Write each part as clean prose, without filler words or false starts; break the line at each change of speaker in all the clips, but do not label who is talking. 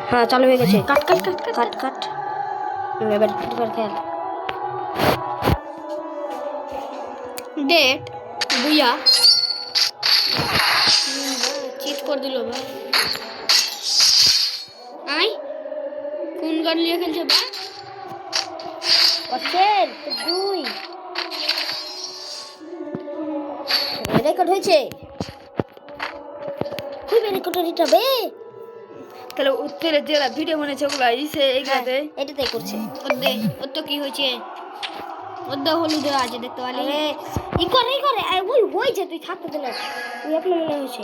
হ্যাঁ চালু হয়ে গেছে। কাট কাট কাট কাট কাট। এবার খেল।
ডেট বুইয়া চিট করে দিল ভাই। আই কোন গান নিয়ে খেলছে ভাই?
অচেন দুই রেকর্ড হয়েছে। খুবই রেকর্ড দিতে হবে।
তাহলে উত্তরের যেটা ভিডিও বানাইছে ওগুলা ইসে এইগুলাতে
এটাতেই করছে।
ওর তো কি হয়েছে? ওর তো হলুদ আছে দেখতে পালি।
আরে ই করে ওই হয়েছে, তুই থাকতে দিলে তুই এখন মনে হয়েছে।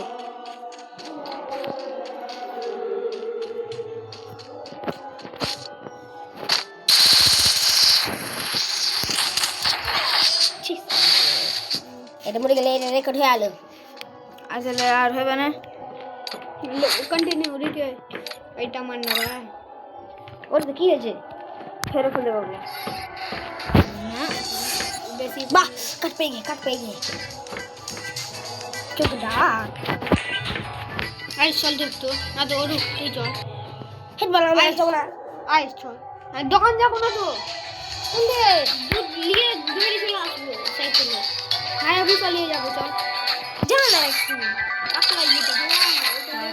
এটা মরে গেলে রেকর্ড হয়ে আলো।
আসলে আর হবে না, কন্টিনিউ রিকে এইটা মান না ভাই।
ওর তো কি হয়েছে?
ফেরে খুলে পাবো
বেশি বাহ কাট পেয়ে গিয়ে চোখ ডাক।
আই চল দেখতো না তো ওরু তুই চল
হেড বানাবো না যাবো না।
আই চল দোকান যাবো না তো কোনতে দুধ নিয়ে দৌড়ে চলে আসবো সাইকেলে। হ্যাঁ আমি চালিয়ে যাবো চল।
যা না একটু
আসলে এটা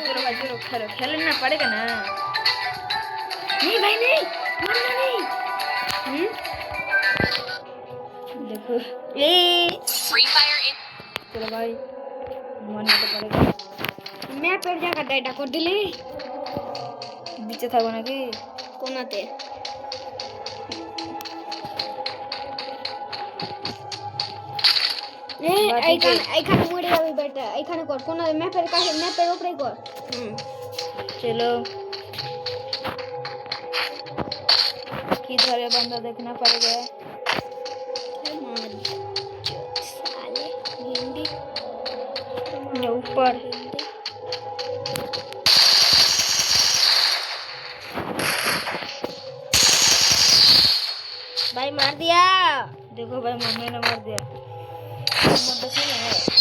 চলো ভাই চলো খেলেন না পারে কেন? नहीं भाई नहीं मारना नहीं। देखो ये फ्री फायर चलो भाई मारना तो पड़ेगा।
मैं पेड़ जाकर डाटा कर दिली
बीचे था ना कि
कोनाते এইখানে মরে যাবে বেটা। এইখানে কর কোন ম্যাপের কাছে, ম্যাপের উপরেই কর।
चलो किधर है बंदा देखना पड़ेगा।
साले भिंडी
ऊपर भाई मार दिया। देखो भाई मम्मी ने मार दिया।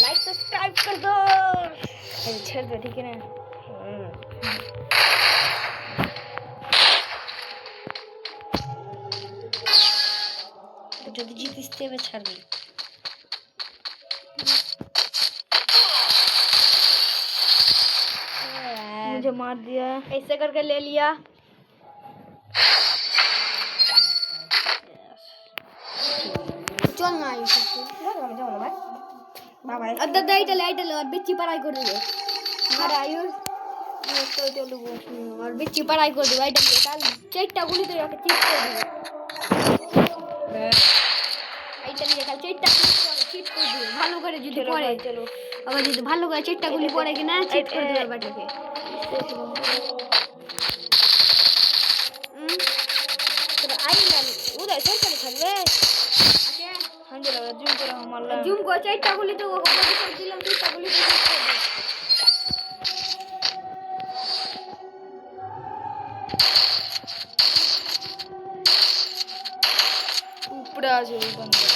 लाइक सब्सक्राइब कर दो। छेड़ दो ठीक है ना। যদি জিতিস তবে ছাড়বি। मुझे मार दिया।
ऐसे करके ले लिया। चल ना आई
बाबा
अद्दा आइटल और बिच्ची पढ़ाई कर दिए अरे आयुष तो चलो और बिच्ची पढ़ाई कर दिए आइटल काल चेटा गुली तो याके चीट कर दिए आइटल ये काल चेटा गुली चीट कर दिए ভালো করে যদি পড়ে চলো আবার যদি ভালো করে চেটা গুলি পড়ে কিনা চিট করে দিবে বাটাকে
तो आई ना उधर से चल থাকবে। हम जो लगा जूम करो मारला
জুম করে চেটা গুলি তো ওকে করে দিলাম চেটা গুলি তো
ऊपर आ जाओ बंदा।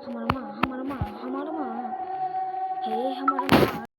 हमारा माँ हे हमारा माँ